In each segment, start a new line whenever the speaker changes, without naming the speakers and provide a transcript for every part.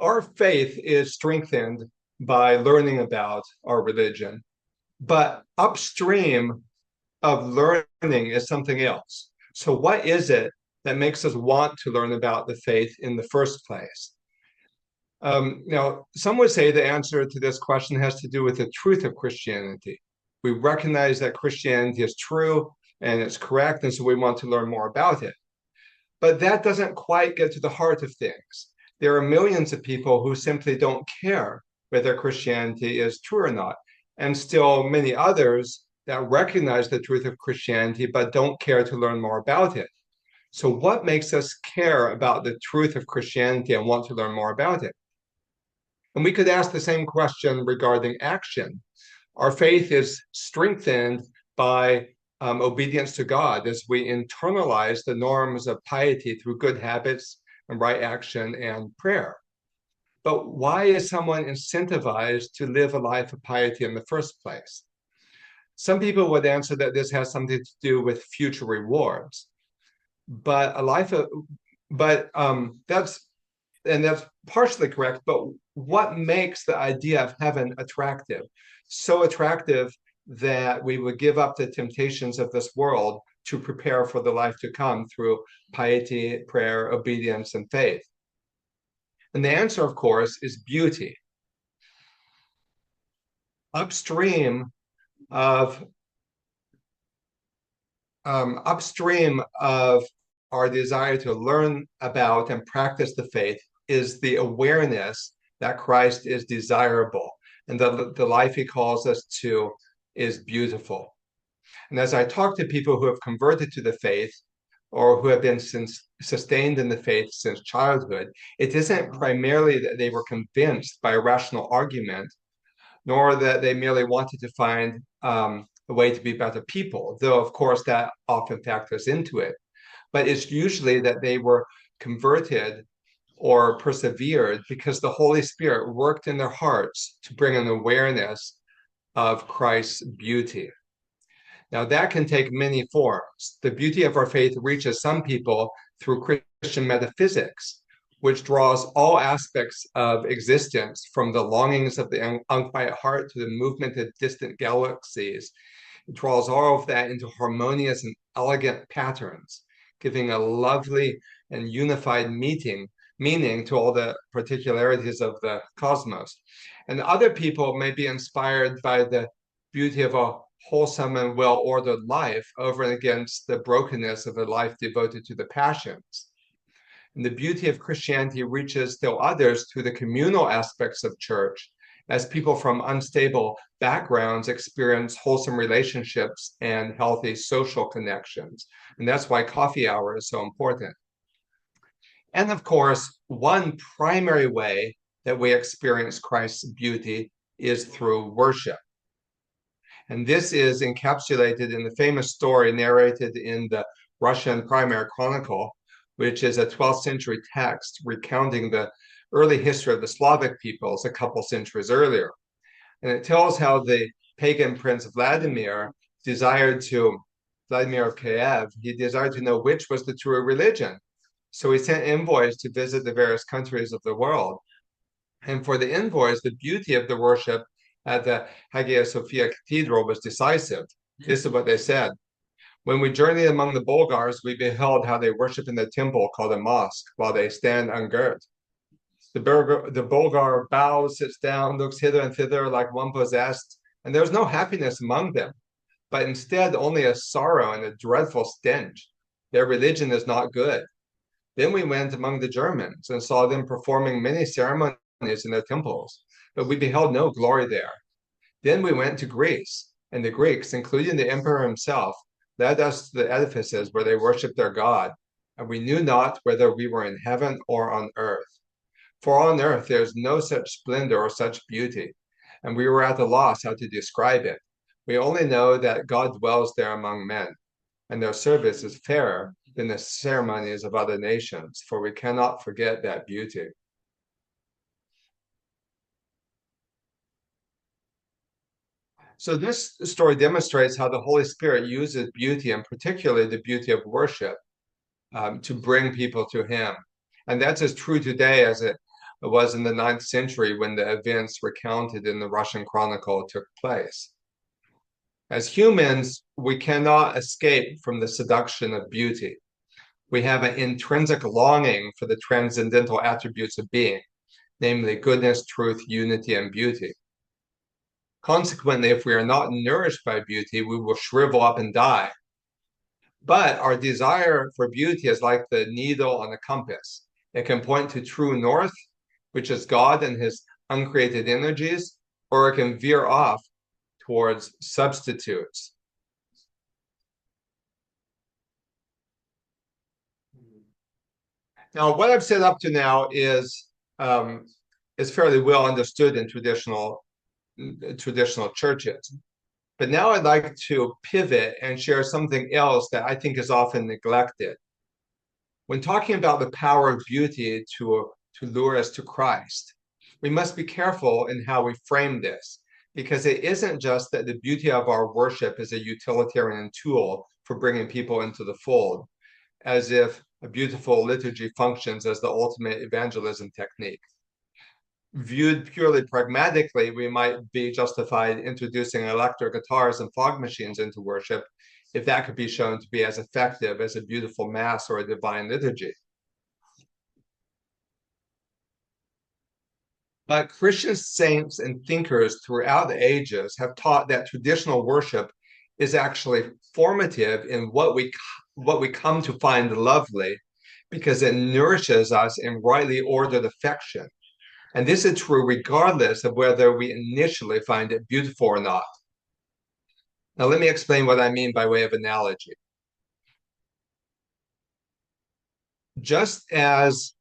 Our faith is strengthened by learning about our religion, but upstream of learning is something else. So, what is it that makes us want to learn about the faith in the first place? Now, some would say the answer to this question has to do with the truth of Christianity. We recognize that Christianity is true and it's correct, and so we want to learn more about it. But that doesn't quite get to the heart of things. There are millions of people who simply don't care whether Christianity is true or not, and still many others that recognize the truth of Christianity but don't care to learn more about it. So, what makes us care about the truth of Christianity and want to learn more about it? And we could ask the same question regarding action. Our faith is strengthened by obedience to God as we internalize the norms of piety through good habits and right action and prayer. But why is someone incentivized to live a life of piety in the first place? Some people would answer that this has something to do with future rewards, but a life of, but that's partially correct. But what makes the idea of heaven attractive? So attractive that we would give up the temptations of this world to prepare for the life to come through piety, prayer, obedience, and faith. And the answer, of course, is beauty. Upstream of upstream of our desire to learn about and practice the faith is the awareness that Christ is desirable and the life he calls us to is beautiful. And as I talk to people who have converted to the faith or who have been sustained in the faith since childhood, it isn't primarily that they were convinced by a rational argument, nor that they merely wanted to find a way to be better people, though, of course, that often factors into it. But it's usually that they were converted or persevered because the Holy Spirit worked in their hearts to bring an awareness of Christ's beauty. Now, that can take many forms. The beauty of our faith reaches some people through Christian metaphysics, which draws all aspects of existence from the longings of the unquiet heart to the movement of distant galaxies. It draws all of that into harmonious and elegant patterns, giving a lovely and unified meaning to all the particularities of the cosmos. And other people may be inspired by the beauty of a wholesome and well-ordered life over and against the brokenness of a life devoted to the passions. And the beauty of Christianity reaches still others through the communal aspects of church, as people from unstable backgrounds experience wholesome relationships and healthy social connections. And that's why coffee hour is so important. And of course, one primary way that we experience Christ's beauty is through worship. And this is encapsulated in the famous story narrated in the Russian Primary Chronicle, which is a 12th century text recounting the early history of the Slavic peoples a couple centuries earlier. And it tells how the pagan prince Vladimir of Kiev, he desired to know which was the true religion. So he sent envoys to visit the various countries of the world. And for the envoys, the beauty of the worship at the Hagia Sophia Cathedral was decisive. This is what they said. When we journeyed among the Bulgars, we beheld how they worship in the temple called a mosque while they stand ungirt. The Bulgar bows, sits down, looks hither and thither like one possessed, and there's no happiness among them, but instead only a sorrow and a dreadful stench. Their religion is not good. Then we went among the Germans and saw them performing many ceremonies in their temples, but we beheld no glory there. Then we went to Greece, and the Greeks, including the emperor himself, led us to the edifices where they worshiped their God, and we knew not whether we were in heaven or on earth. For on earth there is no such splendor or such beauty, and we were at a loss how to describe it. We only know that God dwells there among men, and their service is fairer than the ceremonies of other nations, for we cannot forget that beauty. So this story demonstrates how the Holy Spirit uses beauty, and particularly the beauty of worship, to bring people to Him. And that's as true today as it it was in the 9th century when the events recounted in the Russian Chronicle took place. As humans, we cannot escape from the seduction of beauty. We have an intrinsic longing for the transcendental attributes of being, namely goodness, truth, unity, and beauty. Consequently, if we are not nourished by beauty, we will shrivel up and die. But our desire for beauty is like the needle on a compass. It can point to true north, which is God and his uncreated energies, or it can veer off towards substitutes. Now, what I've said up to now is fairly well understood in traditional churches. But now I'd like to pivot and share something else that I think is often neglected. When talking about the power of beauty to lure us to Christ, we must be careful in how we frame this, because it isn't just that the beauty of our worship is a utilitarian tool for bringing people into the fold, as if a beautiful liturgy functions as the ultimate evangelism technique. Viewed purely pragmatically, we might be justified introducing electric guitars and fog machines into worship if that could be shown to be as effective as a beautiful mass or a divine liturgy. But Christian saints and thinkers throughout the ages have taught that traditional worship is actually formative in what we come to find lovely, because it nourishes us in rightly ordered affection. And this is true regardless of whether we initially find it beautiful or not. Now, let me explain what I mean by way of analogy. Just as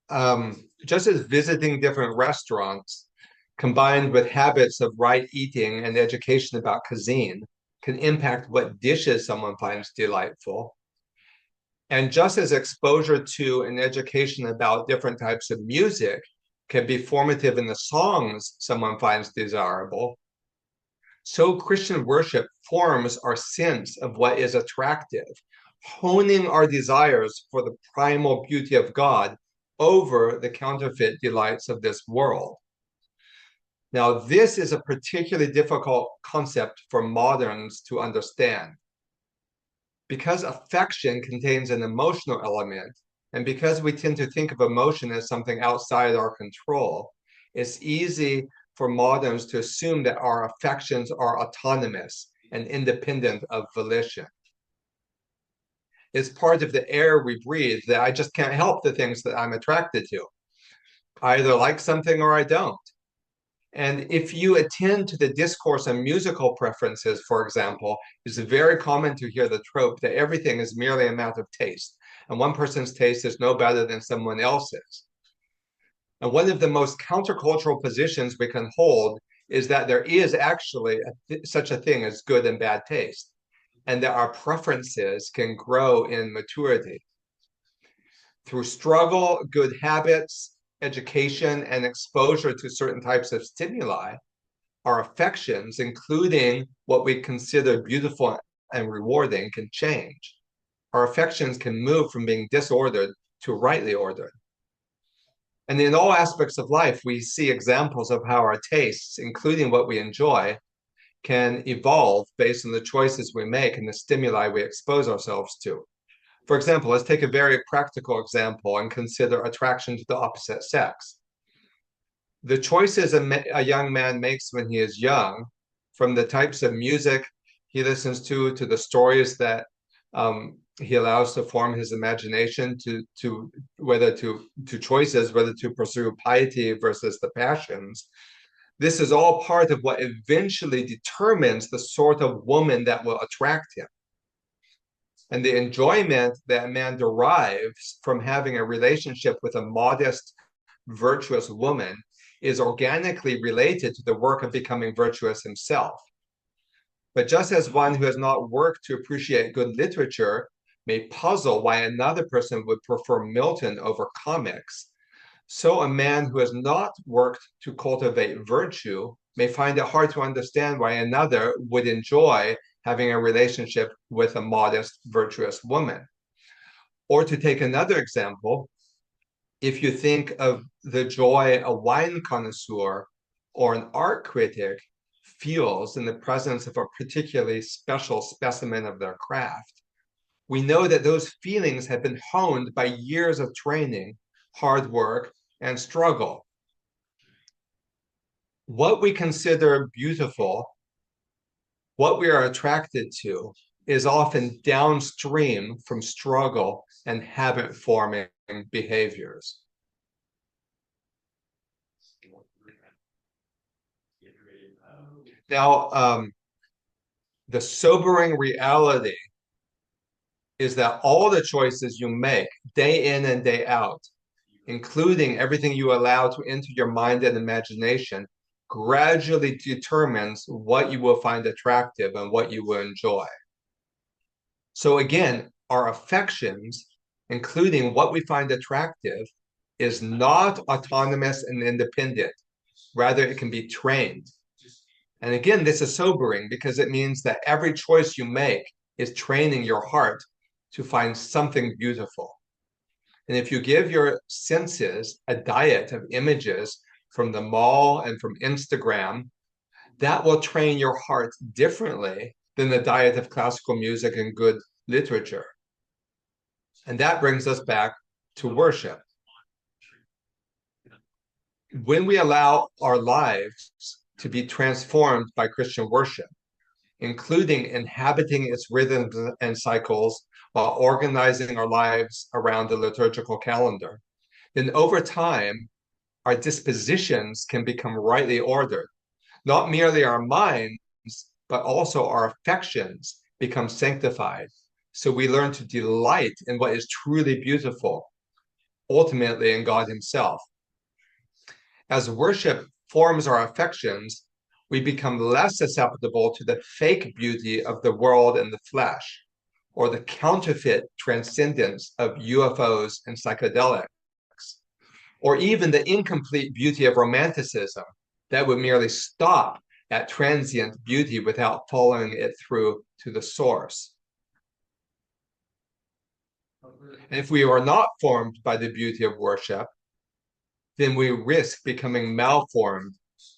visiting different restaurants combined with habits of right eating and education about cuisine can impact what dishes someone finds delightful, and just as exposure to and education about different types of music can be formative in the songs someone finds desirable, so Christian worship forms our sense of what is attractive, honing our desires for the primal beauty of God over the counterfeit delights of this world. Now, this is a particularly difficult concept for moderns to understand. Because affection contains an emotional element, and because we tend to think of emotion as something outside our control, it's easy for moderns to assume that our affections are autonomous and independent of volition. It's part of the air we breathe that I just can't help the things that I'm attracted to. I either like something or I don't. And if you attend to the discourse on musical preferences, for example, it's very common to hear the trope that everything is merely a matter of taste, and one person's taste is no better than someone else's. And one of the most countercultural positions we can hold is that there is actually such a thing as good and bad taste, and that our preferences can grow in maturity. Through struggle, good habits, education, and exposure to certain types of stimuli, our affections, including what we consider beautiful and rewarding, can change. Our affections can move from being disordered to rightly ordered. And in all aspects of life, we see examples of how our tastes, including what we enjoy, can evolve based on the choices we make and the stimuli we expose ourselves to. For example, let's take a very practical example and consider attraction to the opposite sex. The choices a young man makes when he is young, from the types of music he listens to the stories that he allows to form his imagination, to choices whether to pursue piety versus the passions. This is all part of what eventually determines the sort of woman that will attract him. And the enjoyment that a man derives from having a relationship with a modest, virtuous woman is organically related to the work of becoming virtuous himself. But just as one who has not worked to appreciate good literature may puzzle why another person would prefer Milton over comics, so a man who has not worked to cultivate virtue may find it hard to understand why another would enjoy having a relationship with a modest, virtuous woman. Or to take another example, if you think of the joy a wine connoisseur or an art critic feels in the presence of a particularly special specimen of their craft, we know that those feelings have been honed by years of training, hard work, and struggle. What we consider beautiful, what we are attracted to, is often downstream from struggle and habit forming behaviors. Now, the sobering reality is that all the choices you make day in and day out, including everything you allow to enter your mind and imagination, gradually determines what you will find attractive and what you will enjoy. So again, our affections, including what we find attractive, is not autonomous and independent. Rather, it can be trained. And again, this is sobering because it means that every choice you make is training your heart to find something beautiful. And if you give your senses a diet of images from the mall and from Instagram, that will train your heart differently than the diet of classical music and good literature. And that brings us back to worship. When we allow our lives to be transformed by Christian worship, including inhabiting its rhythms and cycles while organizing our lives around the liturgical calendar, then over time, our dispositions can become rightly ordered. Not merely our minds, but also our affections become sanctified. So we learn to delight in what is truly beautiful, ultimately in God Himself. As worship forms our affections, we become less susceptible to the fake beauty of the world and the flesh, or the counterfeit transcendence of UFOs and psychedelics, or even the incomplete beauty of romanticism that would merely stop at transient beauty without following it through to the source. And if we are not formed by the beauty of worship, then we risk becoming malformed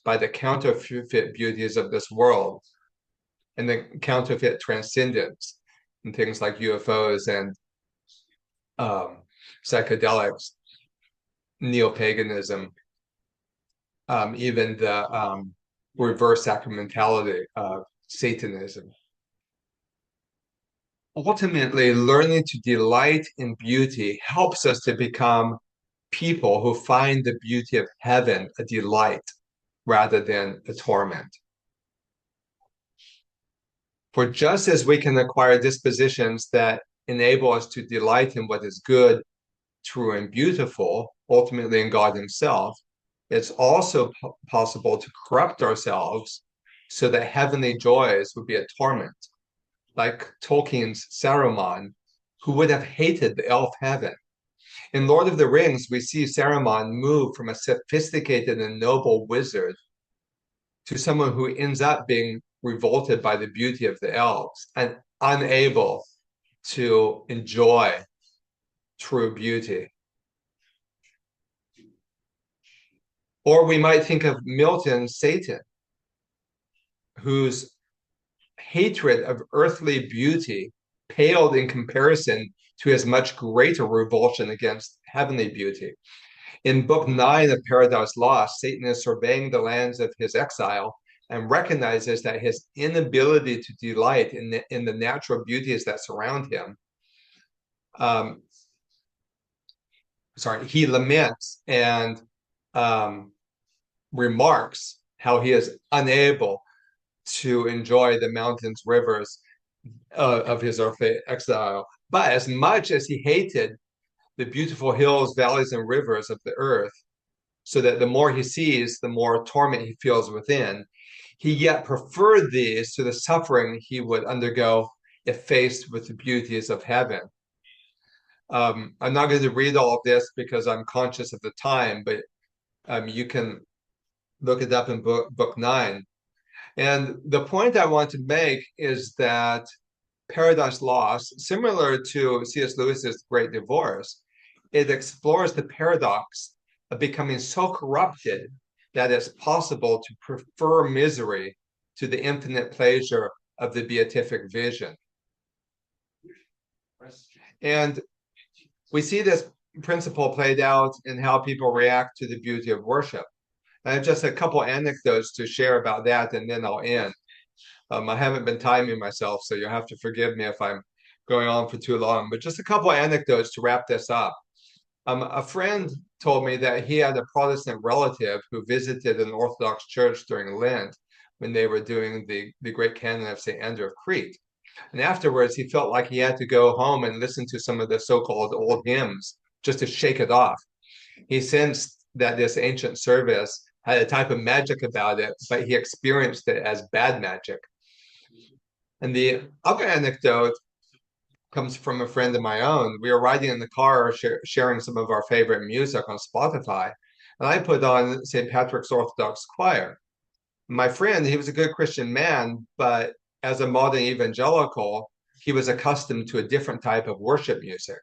by the counterfeit beauties of this world and the counterfeit transcendence and things like UFOs and psychedelics, neo-paganism, even the reverse sacramentality of Satanism. Ultimately, learning to delight in beauty helps us to become people who find the beauty of heaven a delight rather than a torment. For just as we can acquire dispositions that enable us to delight in what is good, true, and beautiful, ultimately in God Himself, it's also possible to corrupt ourselves so that heavenly joys would be a torment, like Tolkien's Saruman, who would have hated the elf heaven. In Lord of the Rings, we see Saruman move from a sophisticated and noble wizard to someone who ends up being revolted by the beauty of the elves and unable to enjoy true beauty. Or we might think of Milton's Satan, whose hatred of earthly beauty paled in comparison to his much greater revulsion against heavenly beauty. In Book 9 of Paradise Lost, Satan is surveying the lands of his exile and recognizes that his inability to delight in the natural beauties that surround him, he laments and remarks how he is unable to enjoy the mountains, rivers of his earthly exile. But as much as he hated the beautiful hills, valleys, and rivers of the earth, so that the more he sees, the more torment he feels within, he yet preferred these to the suffering he would undergo if faced with the beauties of heaven. I'm not going to read all of this because I'm conscious of the time, but you can look it up in book 9. And the point I want to make is that Paradise Lost, similar to C.S. Lewis's Great Divorce, it explores the paradox of becoming so corrupted that it's possible to prefer misery to the infinite pleasure of the beatific vision. And we see this principle played out in how people react to the beauty of worship. I have just a couple anecdotes to share about that, and then I'll end. I haven't been timing myself, so you'll have to forgive me if I'm going on for too long, but just a couple anecdotes to wrap this up. A friend told me that he had a Protestant relative who visited an Orthodox church during Lent when they were doing the great canon of St. Andrew of Crete. And afterwards, he felt like he had to go home and listen to some of the so-called old hymns just to shake it off. He sensed that this ancient service had a type of magic about it, but he experienced it as bad magic. And the other anecdote comes from a friend of my own. We were riding in the car, sharing some of our favorite music on Spotify, and I put on St. Patrick's Orthodox Choir. My friend, he was a good Christian man, but as a modern evangelical, he was accustomed to a different type of worship music.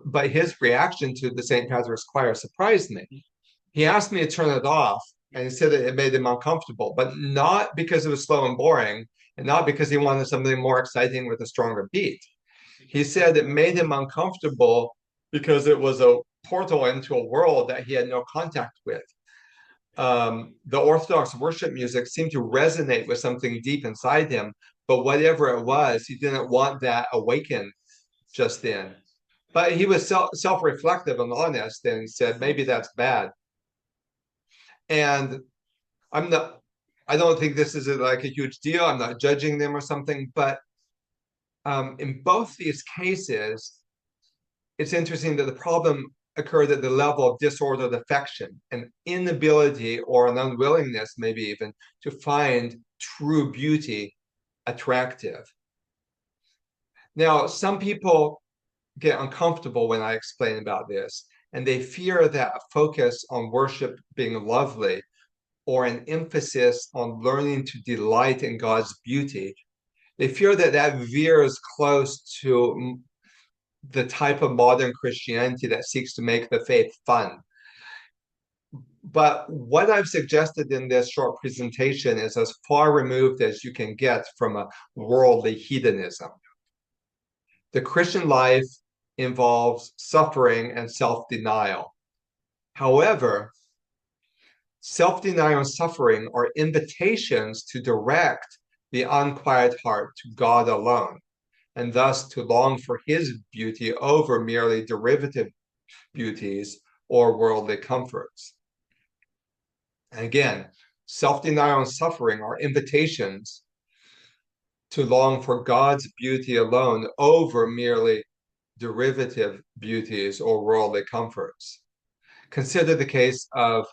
But his reaction to the St. Patrick's Choir surprised me. He asked me to turn it off, and he said that it made him uncomfortable, but not because it was slow and boring, and not because he wanted something more exciting with a stronger beat. He said it made him uncomfortable because it was a portal into a world that he had no contact with. The Orthodox worship music seemed to resonate with something deep inside him, but whatever it was, he didn't want that awakened just then. But he was self-reflective and honest and said, maybe that's bad. And I don't think this is like a huge deal. I'm not judging them or something, but in both these cases, it's interesting that the problem occurred at the level of disordered affection, an inability or an unwillingness, maybe even, to find true beauty attractive. Now, some people get uncomfortable when I explain about this, and they fear that a focus on worship being lovely or an emphasis on learning to delight in God's beauty, they fear that that veers close to the type of modern Christianity that seeks to make the faith fun. But what I've suggested in this short presentation is as far removed as you can get from a worldly hedonism. The Christian life involves suffering and self-denial. However, self-denial and suffering are invitations to direct the unquiet heart to God alone, and thus to long for his beauty over merely derivative beauties or worldly comforts. And again, self-denial and suffering are invitations to long for God's beauty alone over merely derivative beauties or worldly comforts. Consider the case of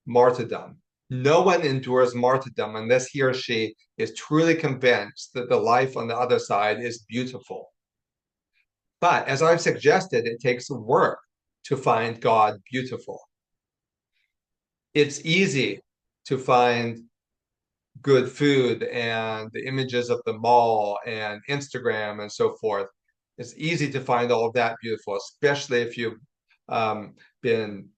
martyrdom. No one endures martyrdom unless he or she is truly convinced that the life on the other side is beautiful. But as I've suggested, it takes work to find God beautiful. It's easy to find good food and the images of the mall and Instagram and so forth. It's easy to find all of that beautiful, especially if you've been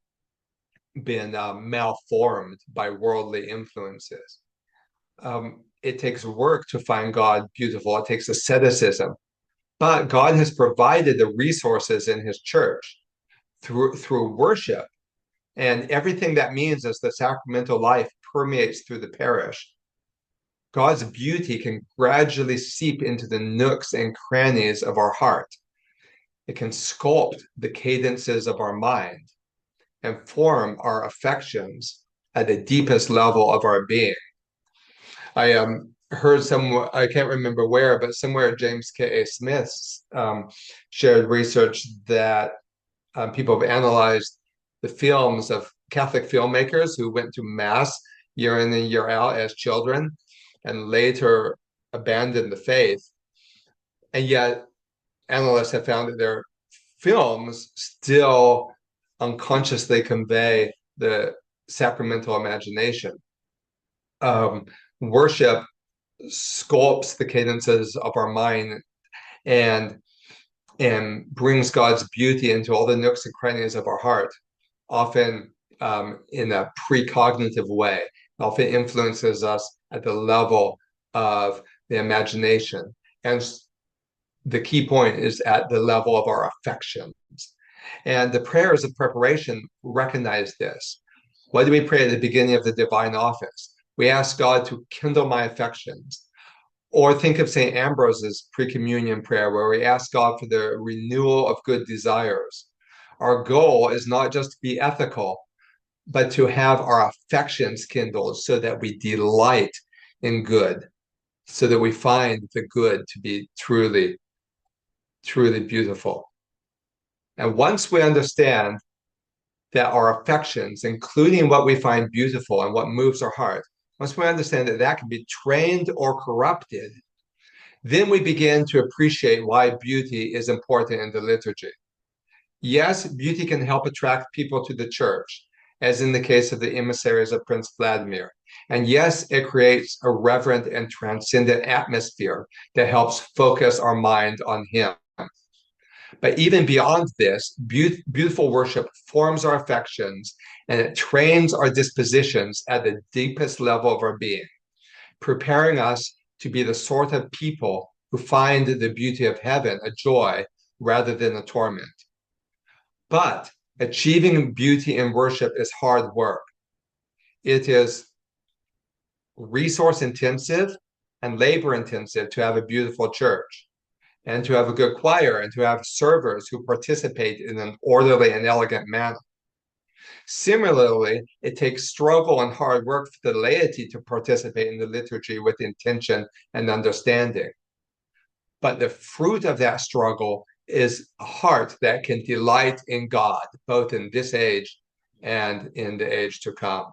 malformed by worldly influences. It takes work to find God beautiful. It takes asceticism. But God has provided the resources in his church through worship. And everything that means is the sacramental life permeates through the parish. God's beauty can gradually seep into the nooks and crannies of our heart. It can sculpt the cadences of our mind and form our affections at the deepest level of our being. I heard I can't remember where, but somewhere James K.A. Smith shared research that people have analyzed the films of Catholic filmmakers who went to Mass year in and year out as children and later abandoned the faith. And yet analysts have found that their films still unconsciously convey the sacramental imagination. Worship sculpts the cadences of our mind, and and brings God's beauty into all the nooks and crannies of our heart, often in a precognitive way, often influences us at the level of the imagination. And the key point is at the level of our affections. And the prayers of preparation recognize this. What do we pray at the beginning of the divine office? We ask God to kindle my affections. Or think of St. Ambrose's pre-communion prayer, where we ask God for the renewal of good desires. Our goal is not just to be ethical, but to have our affections kindled so that we delight in good, so that we find the good to be truly, truly beautiful. And once we understand that our affections, including what we find beautiful and what moves our heart, once we understand that that can be trained or corrupted, then we begin to appreciate why beauty is important in the liturgy. Yes, beauty can help attract people to the church, as in the case of the emissaries of Prince Vladimir. And yes, it creates a reverent and transcendent atmosphere that helps focus our mind on Him. But even beyond this, beautiful worship forms our affections and it trains our dispositions at the deepest level of our being, preparing us to be the sort of people who find the beauty of heaven a joy rather than a torment. But achieving beauty in worship is hard work. It is resource intensive and labor intensive to have a beautiful church and to have a good choir and to have servers who participate in an orderly and elegant manner. Similarly, it takes struggle and hard work for the laity to participate in the liturgy with intention and understanding. But the fruit of that struggle is a heart that can delight in God, both in this age and in the age to come.